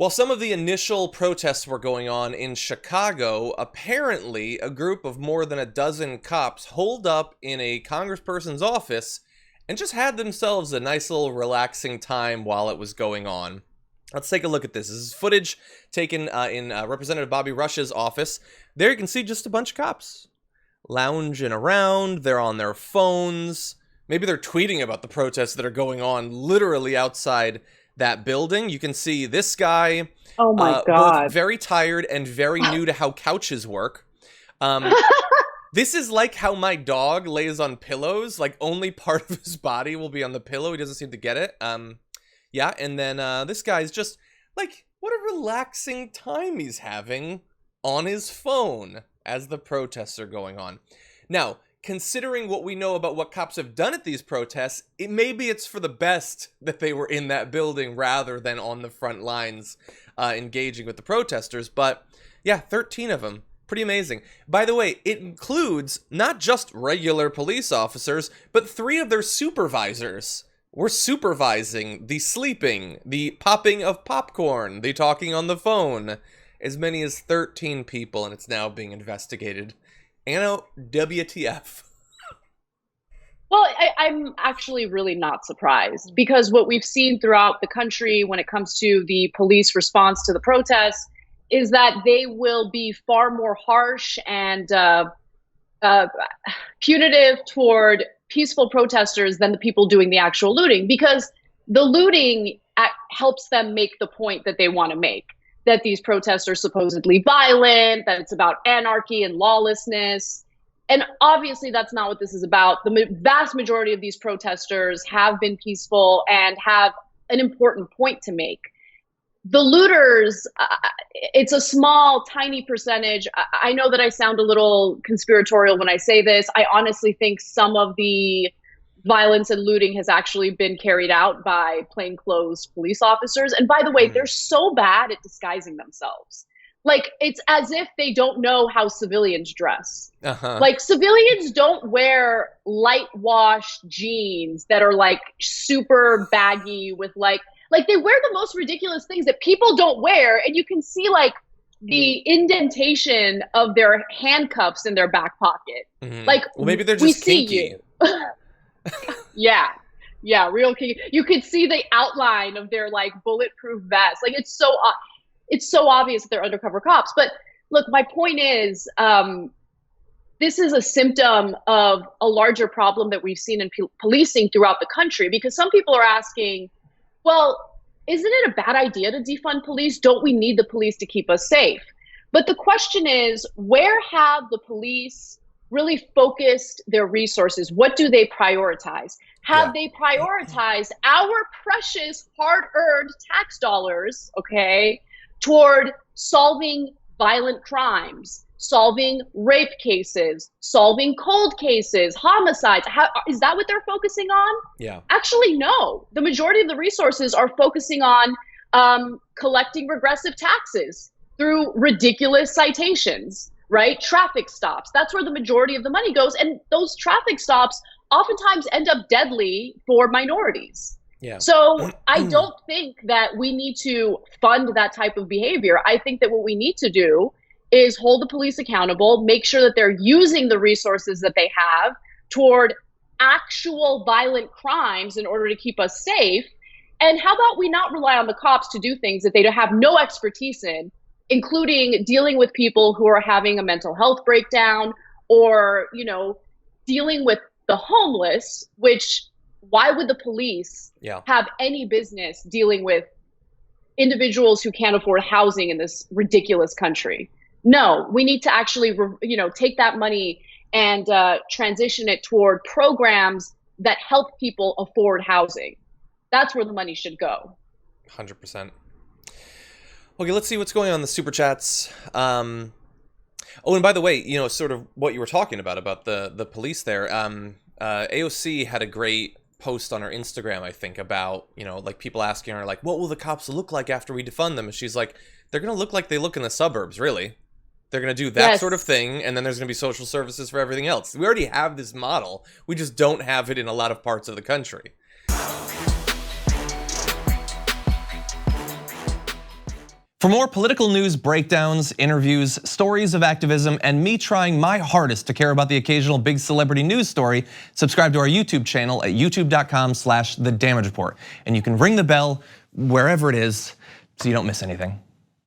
While some of the initial protests were going on in Chicago, apparently a group of more than a dozen cops holed up in a congressperson's office and just had themselves a nice little relaxing time while it was going on. Let's take a look at this. This is footage taken in Representative Bobby Rush's office. There you can see just a bunch of cops lounging around. They're on their phones. Maybe they're tweeting about the protests that are going on literally outside that building. You can see this guy, oh my God, both very tired and very new to how couches work. This is like how my dog lays on pillows. Like, only part of his body will be on the pillow. He doesn't seem to get it. Yeah, and then this guy's just, like, what a relaxing time he's having on his phone as the protests are going on. Now, considering what we know about what cops have done at these protests, maybe it's for the best that they were in that building rather than on the front lines engaging with the protesters. But, yeah, 13 of them. Pretty amazing. By the way, it includes not just regular police officers, but 3 of their supervisors. We're supervising the sleeping, the popping of popcorn, the talking on the phone. As many as 13 people, and it's now being investigated. Anno, WTF. Well, I'm actually really not surprised, because what we've seen throughout the country when it comes to the police response to the protests is that they will be far more harsh and punitive toward peaceful protesters than the people doing the actual looting, because the looting helps them make the point that they want to make, that these protests are supposedly violent, that it's about anarchy and lawlessness. And obviously that's not what this is about. The vast majority of these protesters have been peaceful and have an important point to make. The looters, it's a small, tiny percentage. I know that I sound a little conspiratorial when I say this. I honestly think some of the violence and looting has actually been carried out by plainclothes police officers. And by the way, they're so bad at disguising themselves. Like, it's as if they don't know how civilians dress. Like, civilians don't wear light wash jeans that are like super baggy with like they wear the most ridiculous things that people don't wear. And you can see like the indentation of their handcuffs in their back pocket. Like, well, maybe they're just kinky. Yeah, real kinky. You could see the outline of their like bulletproof vest. Like, it's so obvious that they're undercover cops. But look, my point is, this is a symptom of a larger problem that we've seen in policing throughout the country, because some people are asking, well, isn't it a bad idea to defund police? Don't we need the police to keep us safe? But the question is, where have the police really focused their resources? What do they prioritize? Have they prioritized our precious hard-earned tax dollars, okay, toward solving violent crimes, solving rape cases, solving cold cases, homicides? Is that what they're focusing on? Yeah. Actually, no. The majority of the resources are focusing on collecting regressive taxes through ridiculous citations, right? Traffic stops. That's where the majority of the money goes. And those traffic stops oftentimes end up deadly for minorities. Yeah. So I don't think that we need to fund that type of behavior. I think that what we need to do is hold the police accountable, make sure that they're using the resources that they have toward actual violent crimes in order to keep us safe. And how about we not rely on the cops to do things that they have no expertise in, including dealing with people who are having a mental health breakdown, or, you know, dealing with the homeless, which, why would the police have any business dealing with individuals who can't afford housing in this ridiculous country? No, we need to actually, take that money and transition it toward programs that help people afford housing. That's where the money should go. 100%. Okay, let's see what's going on in the super chats. Oh, and by the way, sort of what you were talking about the police there. AOC had a great post on her Instagram, I think, about, like people asking her, like, what will the cops look like after we defund them? And she's like, they're going to look like they look in the suburbs, really. They're going to do that sort of thing, and then there's going to be social services for everything else. We already have this model. We just don't have it in a lot of parts of the country. For more political news breakdowns, interviews, stories of activism, and me trying my hardest to care about the occasional big celebrity news story, subscribe to our YouTube channel at youtube.com/thedamagereport. And you can ring the bell wherever it is so you don't miss anything.